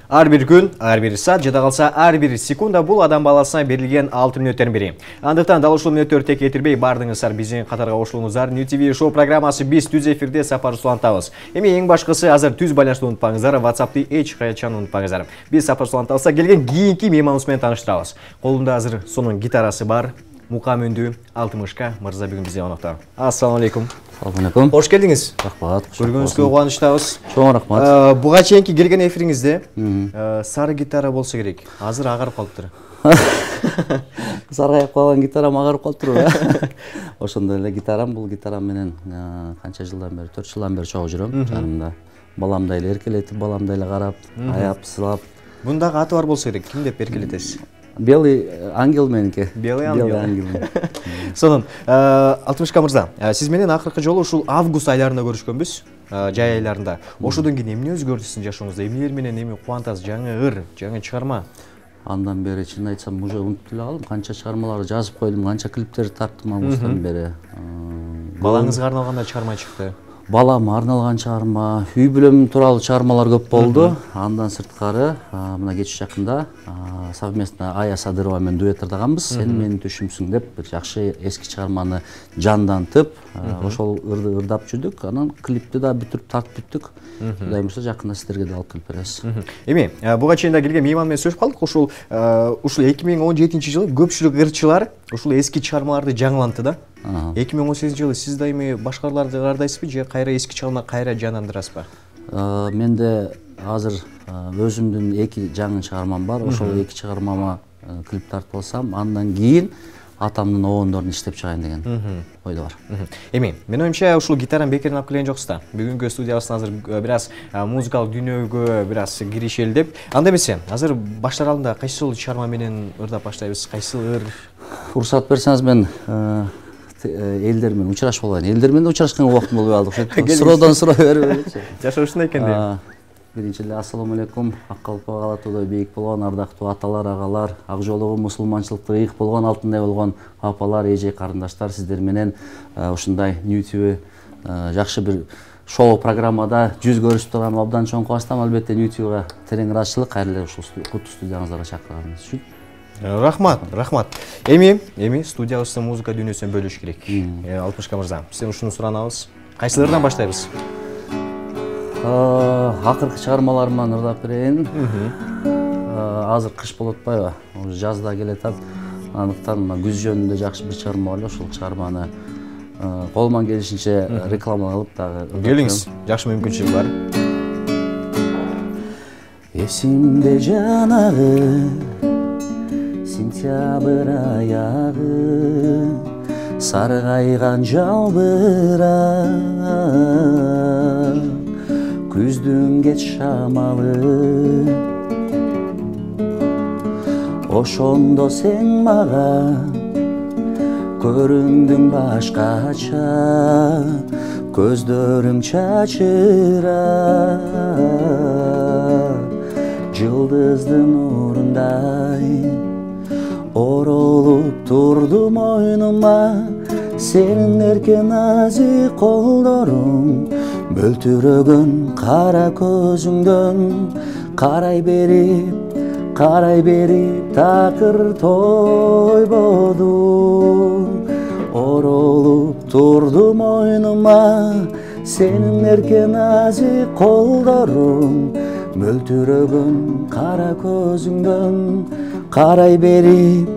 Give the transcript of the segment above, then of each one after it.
Ар бир күн, ар бир саат, жада калса ар бир секунда бул адам баласына берилген 6 мүнөттөрдүн бири. Андыктан дал ушул мүнөттөрдү тек этирбей бардыңыздар биздин катарга кошулуңуздар. New TV шоу программасы биз түз эфирде Сапар Сулантабыз. Эми эң башкысы азыр түз байланышты унутпаңыздар, WhatsApp'ты эч качан унутпаңыздар. Биз Сапар Сулантабызга келген кийинки мейманыбыз менен тааныштырабыз. Колунда азыр сонун гитарасы бар. Мукам үндүү Алтымышка мырза бүгүн бизде конокто. Ассаламу алейкум. Assalamu alaikum. Кош келдиңиз. Рахмат. Көргөнүзгө кубанычтабыз. Чоң рахмат. Буга чейинки келген эфириңизде сары гитара болсо керек. Азыр агарып калыптыр. Саргайып калган гитарам агарып калыптыр. Ошондой эле гитарам, бул гитарам менен канча жылдан бери, 4 жылдан бери чогуу жүрөм жанымда. Баламдай эле эркелетип, баламдай эле карап, аяп, сылап. Бундагы аты бар болсо керек. Ким деп эркелетесиз? Белый ангел меники. Белый ангел. Сонун, Алтымышка мырза, сиз менен акыркы жолу ушул август айларында көрүшкөнбүз, жай айларында. Ошодон кийин эмне өзгөрдү сиздин жашооңузда? Эмнелер менен эми кубантасыз? Жаңы ыр, жаңы чыгарма? Андан бери чын айтсам, уже унутуп эле калдым. Канча чыгармаларды жазып койдум, канча клиптерди тарттым августтан бери. Балаңызга арналган да чыгарма чыкты. Балама арналган чыгарма, үй бүлөм тууралуу чыгармалар көп болду. Андан сырткары, мына кеч жакында совместно Ая Садырова менен дуэт ырдаганбыз. Сен менин түшүмсүң деп бир жакшы эски чыгарманы жандантып, ошол ырды ырдап жүрдүк. Анан клипти да бүтүрүп тартып бүттүк. Кудай буюрса жакында сиздерге да алып келип беребиз. Эми, буга чейин да келген мейман менен сүйлөшүп калдык. Ушул 2017-жылы көпчүлүк ырчылар ушул эски чыгармаларды жаңылантты да. 2018-жылы сиз да эми башкаларды ырдайсызбы же кайра эски чыгарма кайра жандандырасызбы? Менде азыр өзүмдүн 2 жаңы чыгармам бар. Ошол 2 чыгармама клип тартып алсам, андан кийин атамдын обондорун иштеп чыгайын деген ойдо бар. Эми, менин оюмча ушул гитараны бекерден алып келген жоксуз да. Бүгүнкү студиябызда азыр бир аз музыкалык дүйнөгө бир аз киришели деп. Анда эмесе, азыр баштар алдында кайсыл чыгарма менен ырдап баштайбыз? Кайсыл ыр? Уруксат берсеңиз, мен элдер менен учурашып алайын. Элдер менен учурашканга убактым болбой калды. Суроодан суроо берип элечи. Жашоо ушундай экен дейм. Биринчи эле ассаламу алейкум. Ак калпак алатуудай бийик болгон ардактуу аталар, агалар, ак жолугу мусулманчылыкта ыйык болгон, алтындай болгон апалар, эже, карындаштар, сиздер менен ушундай New TV жакшы бир шоу программада жүз көрүшүп турганыма абдан чоң кубачтам. Албетте New TV-га терең ыраазычылык, кайра эле ушул куттуу студияңыздарга чакырганыңыз үчүн. Рахмат. Эми студиябыздын музыка дүйнөсүнөн бөлүш керек. Алтымышка мырза, сизден ушуну суранабыз. Кайсылардан баштайбыз? Акыркы чыгармаларыман ырдап берейин. Азыр кыш болуп атпайбы? Уже жазда келатат. Андыктан күз жөнүндө жакшы бир чыгарма бар. Ошол чыгарманы колуман келишинче реклама кылып дагы келиңиз. Жакшы мүмкүнчүлүк бар. Эсимде жанагы сентябрь аягы, саргайган жалбырак, күздүн кеч шамалы. Ошондо сен мага көрүндүң башкача, көздөрүң чачырап, жылдыздын нурундай оролуп турду мойнума. Сенин эрке назик колдоруң мөлтүрөгөн кара көзүңдөн карай берип такыр тойбодум. Оролуп турду мойнума сенин эрке назик колдоруң мөлтүрөгөн кара көзүңдөн карай берип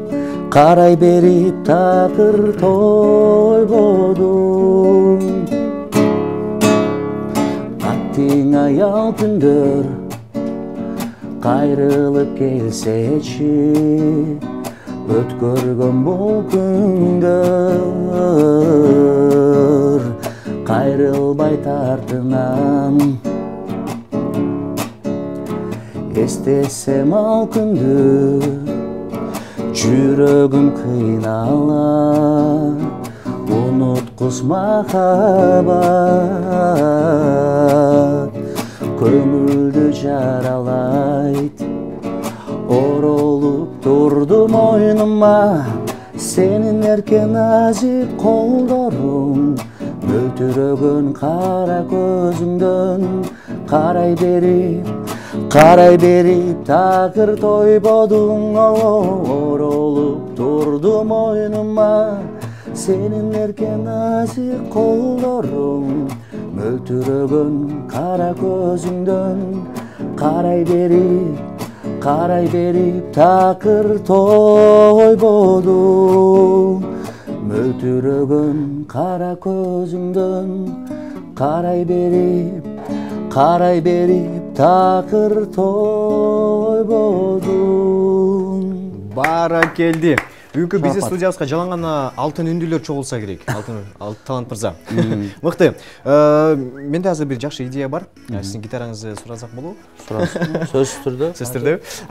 такыр тойбодум. Аттиң аял күндөр кайрылып келсечи, өткөргөн бул күндөр кайрылбай тартынан. Эстесем ал күндү жүрөгүм кыйнала, уnutkус махабат көңүлдү жаралайт. Оролуп турду мойнума сенин эрке назик колдоруң мөлтүрөгөн кара көзүңдөн карай берип Карай берип такыр тойбодуң, оролуп турду мойнума. Сенин эркен назик колдоруң, мөлтүрөгөн кара көзүңдөн. Карай берип такыр тойбодуң, мөлтүрөгөн кара көзүңдөн. Карай берип такыр тойбодуң. Баракелди. Бүгүнкү бизнес студиябызга жалаңган алтын үндүлөр чогулса керек. Алтын талант мырза. Мыкты. Менде азыр бир жакшы идея бар. Сиздин гитараңызды сурасак болобу? Сөзсүз түрдө.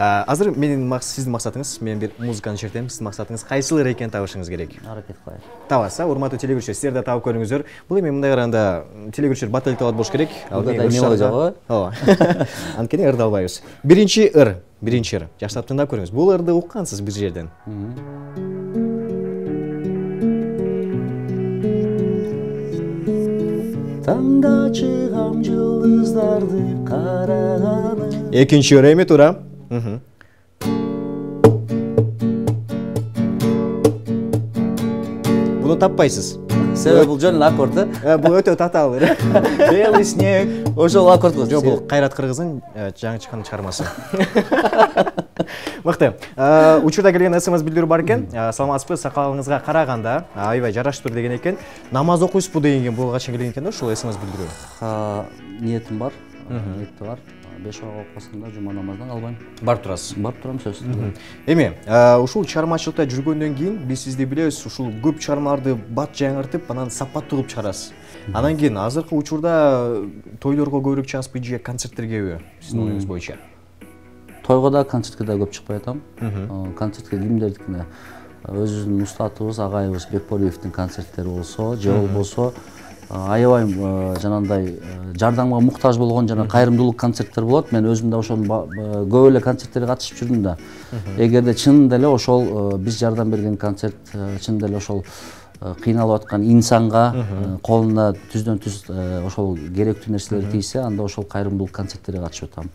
Азыр сиздин максатыңыз, мен бир музыканы чертем. Сиздин максатыңыз кайсылыр экенин табышыңыз керек. Аракет кылайык. Табарса, урматтуу телегөрүүчүлөр, сиздер да табып көрүңүздөр. Бул эми мындай караганда телегөрүүчүлөр баталдап болуш керек. Алда да эмне болжок? Ооба. Анткени ырды албайбыз. Биринчи ыр. Жаштап тыңдап көрүңүз. Бул ырды уккансыз бир жерден. Таңда чыгам жылдыздарды караганы. Экинчи ыр эми туура. Буну таппайсыз. Себеби бул жөн аккорд. Бул өтө татаал ыр. Белый снег. Ошол аккорд го. Жок, бул Кайрат Кыргыздын жаңы чыккан чыгармасы. Мыкты. Учурда келген СМС билдирүү бар экен. Саламатсызбы, сакалыңызга караганда аябай жараштыр деген экен. Намаз окуйсузбу деген бул качан келген экен да, ушул СМС билдирүү. Ниетим бар. Ниети бар. 5 вакыт окусам да жума намаздан албайм. Барып турасыз. Барып турам сөзсүз. Эми, ушул чыгармачылыкта жүргөндөн кийин биз сизди билебиз, ушул көп чыгармаларды бат жаңыртып, анан сапаттуу кылып чыгарасыз. Анан кийин азыркы учурда тойлорго көбүрөөк чыгасызбы же концерттергеби сиздин оюңуз боюнча? Тойго да, концертке да көп чыкпай атам. Концертке кимдердикине өзүбүздүн устатыбыз, агайыбыз Бекболиевдин концерттери болсо, же болбосо аябай жанагындай жардамга муктаж болгон жана кайрымдуулук концерттер болот. Мен өзүм да ошонун көп эле концерттерге катышып жүрдүм да. Эгерде чынында эле ошол биз жардам берген концерт чынында эле ошол кыйналып аткан инсанга колуна түздөн түз ошол керектүү нерселер тийсе, анда ошол кайрымдуулук концерттерге катышып атам.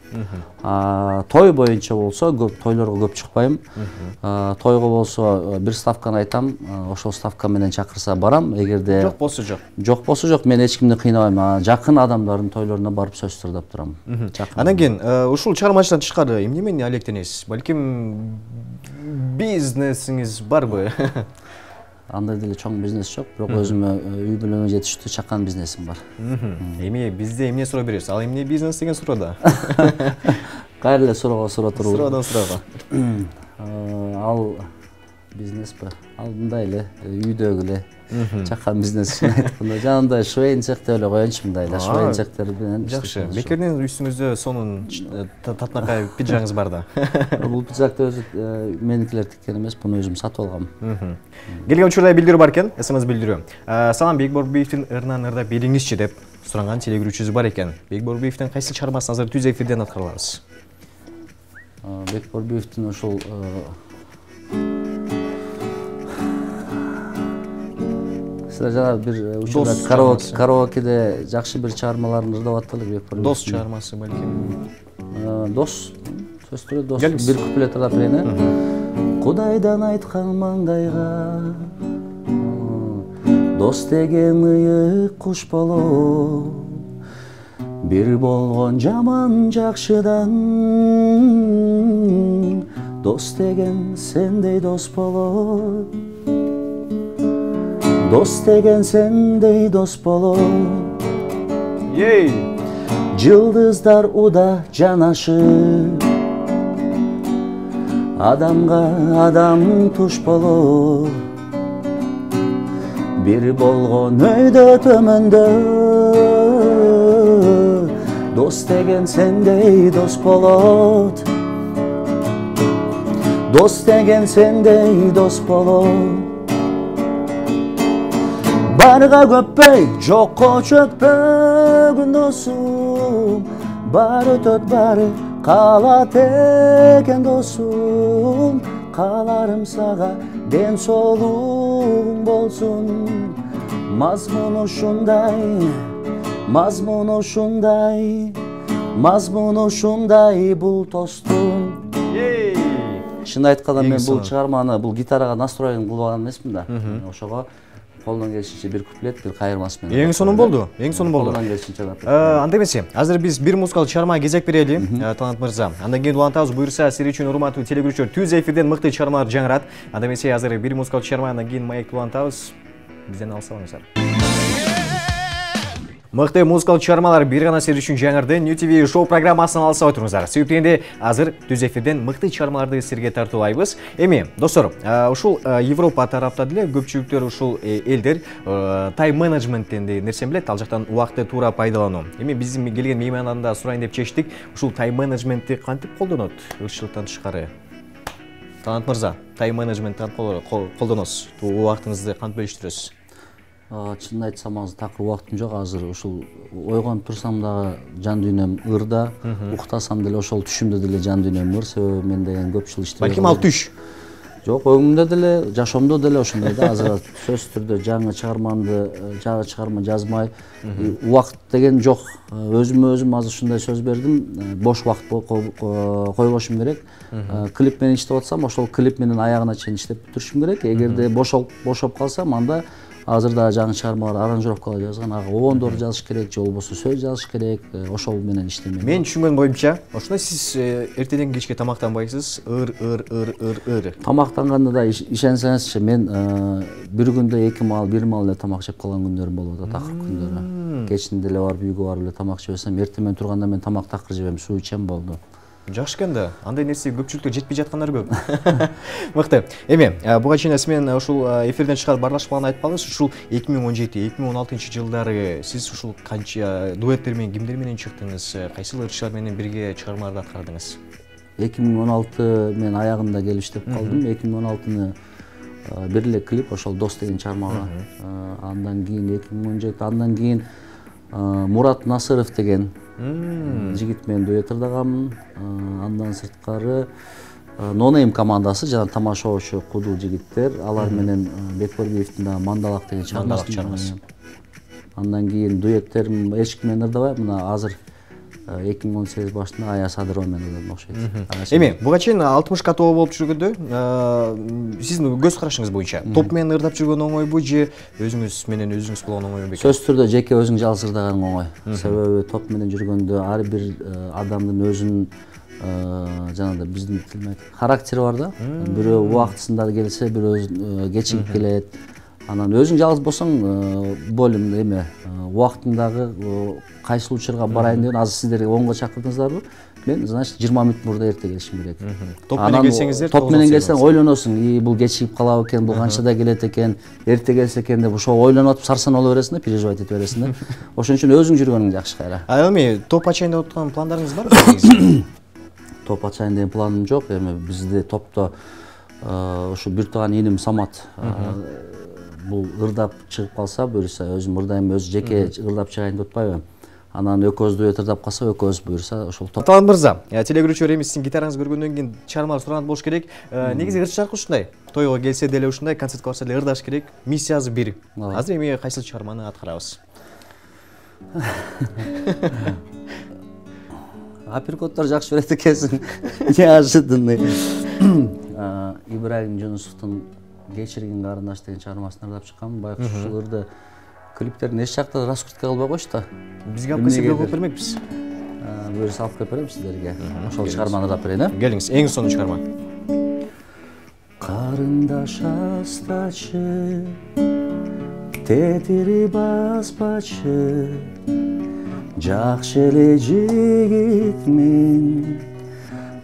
Той боюнча болсо көп тойлорго көп чыкпайм. Тойго болсо бир ставканы айтам, ошол ставка менен чакырса барам. Эгерде жок болсо жок. Жок болсо жок, мен эч кимди кыйнабайм. Жакын адамдардын тойлоруна барып сөз тырдап турам. Анан кийин ушул чыгармачылыктан тышкары эмне менен алектенесиз? Балким бизнесиңиз барбы? Андай деле чоң бизнес жок, бирок өзүмө үй бүлөмө жетиштүү чакан бизнесим бар. Эми бизде эмне суроо бересиз? Ал эмне бизнес деген суроодо? Кайра эле суроого суроо туруп. Суроодан суроого. Ал бизнеспи? Ал мындай эле үйдөгү эле чакан бизнес айтканда жанагындай швейн цехте эле коеюнчу, мындай эле швейн цехтер менен. Жакшы. Бекерден үстүңүздө сонун татынакай пиджагыңыз бар да. Бул пиджакты өзү меникилер тиккен эмес, буну өзүм сатып алгам. Келген учурда билдирүү бар экен, СМС билдирүү. Салам, Бекболиевдин ырынан ырдап бериңизчи деп суранган телегөрүүчүбүз бар экен. Бекболиевдин кайсы чыгармасын азыр түз эфирден аткарабыз? Бекболиевдин ошол силер жана бир учурда караокеде жакшы бир чыгармаларын ырдап аттылар Бекболиев. Дос чыгармасы балким. Дос сөз түрү дос. Бир куплет ырдап берейин. Кудайдан айткан маңдайга дос деген ыйык куш болот. Бир болгон жаман жакшыдан дос деген сендей дос болот. Дос деген сендей дос болот. Жылдыздар уда жанашып, адамга адам туш болот. Бир болгон өйдө төмөндө дос деген сендей дос болот. Дос деген сендей дос болот. Барга көппөй, жокко чөкпөгүн досум. Бар өтөт бары калат экен досум. Каларым сага ден соолугуң болсун. Мазмуну ушундай мазмуну ушундай бул тостун. Шын айтканда мен бул чыгарманы бул гитарага настроен кылбаган эмесмин да. Ошого колдон келишинче бир куплет, бир кайырмасы менен. Эң сонун болду. Эң сонун болду. Колдон келишинче чыгат. Анда эмесе, азыр биз бир музыкалык чыгармага кезек берели, Талант мырза. Андан кийин улантабыз, буюрса сиз үчүн урматтуу телегөрүүчүлөр, түз эфирден мыкты чыгармалар жаңырат. Анда эмесе азыр бир музыкалык чыгармадан кийин маекти улантабыз. Бизден алсаңыздар. Мыкты музыкалык чыгармалар бир гана сиз үчүн жаңырды. New TV шоу программасын алса отуруңуздар. Себептенде азыр түз эфирден мыкты чыгармаларды сизге тартуулайбыз. Эми, достор, ушул Европа тарапта деле көпчүлүктөр ушул элдер тайм менеджменттен нерсени билет, ал жактан убакытты туура пайдалануу. Эми биздин келген меймандан да сурайын деп чечтик. Ушул тайм менеджментти кантип колдонот ырчылыктан тышкары? Талант мырза, тайм менеджментти кантип колдоносуз? Убактыңызды кантип бөлүштүрөсүз? Чынын айтсам азыр такыр убактым жок. Азыр ушул ойгонуп турсам дагы жан дүйнөм ырда, уктасам деле ошол түшүмдө деле жан дүйнөм ыр. Себеби мен деген көп жыл иштеп. Балким ал түш. Жок, өңүмдө деле, жашоомдо деле ошондой да. Азыр сөзсүз түрдө жаңы чыгарма жазмай, убакыт деген жок. Өзүм азыр ушундай сөз бердим. Бош убакыт койбошум керек. Клип менен иштеп атсам, ошол клип менен аягына чейин иштеп бүтүрүшүм керек. Эгерде бошоп калсам, анда азыр да жаңы чыгармалар аранжировкалар жазган, ага обондор жазыш керек, же болбосо сөз жазыш керек, ошол менен иштейм. Мен түшүнгөн боюмча, ошондой сиз эртеден кечке тамактанбайсыз, ыр. Тамактанганда да ишенсеңизчи, мен бир күндө 2 маал, 1 маал эле тамак жеп калган күндөрүм болот, такыр күндөрү. Кечинде деле барып үйгө барып эле тамак жебесем, эртең менен турганда мен тамак такыр жебем, суу ичем, болду. Жакшы экен да. Андай нерсе көпчүлүктө жетпей жаткандар көп. Мыкты. Эми, буга чейин сиз ушул эфирден чыгарып баарлашканын айтпаңыз. Ушул 2017-2016 жылдары сиз ушул канча дуэттер менен кимдер менен чыктыңыз? Кайсыл ырчылар менен бирге чыгармаларды аткардыңыз? 2016 мен аягында келип иштеп калдым. 2016-ны бир эле клип, ошол Дос деген чыгармага. Андан кийин 2017, андан кийин Мурат Насыров деген жигит менен дуэт ырдагамын. Андан сырткары Нонейм командасы, жана тамашоочу кудул жигиттер, алар менен Бекборбиевдин да Мандалак деген чыгармасы. Андан кийин дуэттерим эч ким менен ырдабайм. Мына азыр 2018 башында Ая Садырова менен ырдадым окшойт. Эми, буга чейин 60 катоо болуп жүргөндө, сиздин көз карашыңыз боюнча топ менен ырдап жүргөн оңойбу же өзүңүз менен өзүңүз болгон оңойбу бекен? Сөзсүз түрдө жеке өзүң жалгыз ырдаганың оңой. Себеби топ менен жүргөндө ар бир адамдын өзүнүн жанагындай биздин характери бар да. Бирөө убактысында келсе, бирөө кечигип келет. Анан өзүң жалгыз болсоң, болум эме, убактыңдагы кайсыл учурга барайын деген, азыр сиздер 10го чакырдыңыздарбы? Мен, значит, 20 мүнөт мурда эрте келишим керек. Топ менен келсеңиздер, топ менен келсең ойлоносуң, бул кечигип калабы экен, бул канчада келет экен, эрте келсе экен деп ошо ойлонуп атып сарсан боло бересиң да, переживать эте бересиң да. Ошон үчүн өзүң жүргөнүң жакшы кайра. Эми топ ачайын деп аткан пландарыңыз барбы? Топ ачайын деген планым жок. Эми бизде топто ушу бир тууган иним Самат бул ырдап чыгып калса, буюрса өзүм ырдайм, өзү жеке ырдап чыгайын деп атпайбы. Анан экөөбүз дуэт ырдап калса, экөөбүз буюрса ошол топ. Талант мырза, телегөрүүчүлөр эми сиздин гитараңызды көргөндөн кийин чыгармалар сураган болуш керек. Негизи ырчак ушундай. Тойго келсе деле ушундай, концертке барса деле ырдаш керек. Миссиясы бир. Азыр эми кайсыл чыгарманы аткарабыз? Апперкоттор жакшы берет экенсиң. Неожиданный. Ибрагим Жунусовдун Кечиргин карындаш деген чыгармасын ырдап чыкканмын. Байкуш ушул ырды клиптерин эч жакта раскрутка кылбай койчу да. Бизге алып келсе көп бермекпиз. Буюрса алып келип берем сиздерге. Ошол чыгарманы ырдап берейин, Келиңиз, эң сонун чыгарма. Карындаш астачы, тетири баспачы, жакшы эле жигитмин,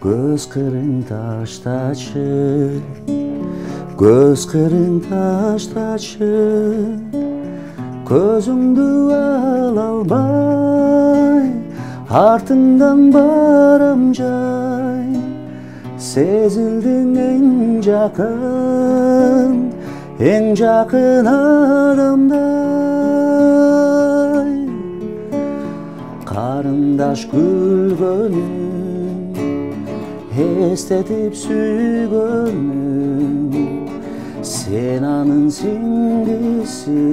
көз кырын таштачы, көз кырын таштачы, көзүңдү ала албай, артыңдан барам жай, сезилдиң эң жакын адамдай. Карындаш күлгөнүң, эстетип сүйгөнүң, сен анын сиңдиси,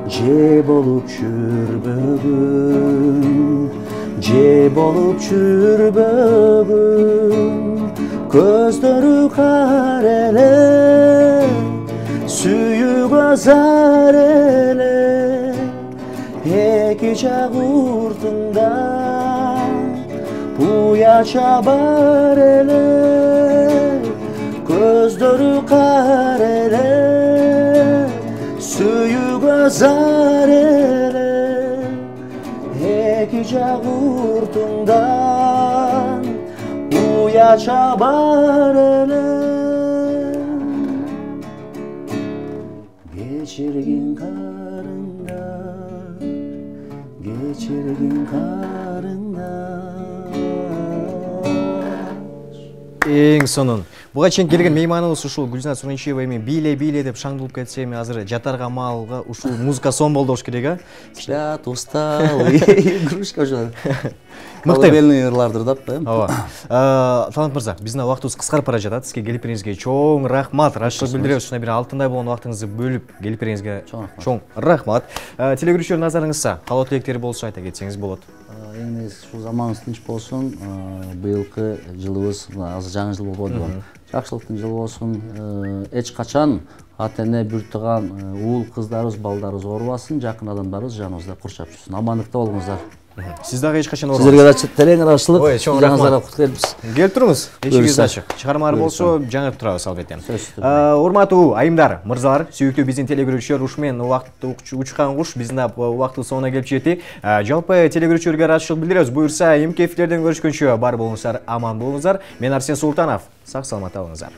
же болуп жүрбөгүн, же болуп чүрбөгүн көздөрү кар эле сүйүүгө зар эле эки жак уртунда уя чабар эле көздөрү кар эле сүйүүгө зар эле эки жак уртундан уя чабар эле кечиргин карыңдар кечиргин карыңдар. Эң сонун. Буга чейин келген мейманыбыз ушул Гүлжинат Сурунчиева эми бийле деп шаңдылып кетсе, эми азыр жатарга малга ушул музыка сон болду болуш керек, а? Спят, устал, игрушка уже. Колыбельный ырларды ырдап, Ооба. Талант мырза, биздин убактыбыз кыскарып бара жатат. Сизге келип бериңизге чоң рахмат. Ыраазычылык билдиребиз. Ушундай бир алтындай болгон убактыңызды бөлүп келип бериңизге чоң рахмат. Телегөрүүчүлөр назарыңызда каалоо тилектери болсо айта кетсеңиз болот. Эң негизи ушул заманыбыз тынч болсун, быйылкы жылыбыз азыр жаңы жыл болбоду. Жакшылыктын жылы болсун. Эч качан ата-эне бир тууган уул кыздарыбыз, балдарыбыз оорубасын, жакын адамдарыбыз жаныбызда курчап жүрсүн. Амандыкта болуңуздар. Сиз дагы эч качан Сиздерге да терең ыраазычылык. Ой, чоң рахмат. Жаңыңыздарга кут келипсиз. Келип туруңуз. Эшигиз ачык. Чыгармалар болсо, жаңырып турабыз албетте. Урматтуу айымдар, мырзалар, сүйүктүү биздин телегөрүүчүлөр, ушу менен убакыт учкан куш биздин убактыбыз соңуна келип жетти. Жалпы телегөрүүчүлөргө ыраазычылык билдиребиз. Буюрса, эми кефилерден көрүшкөнчө бар болуңуздар, аман болуңуздар. Мен Арсен Султанов. Сак саламат болуңуздар.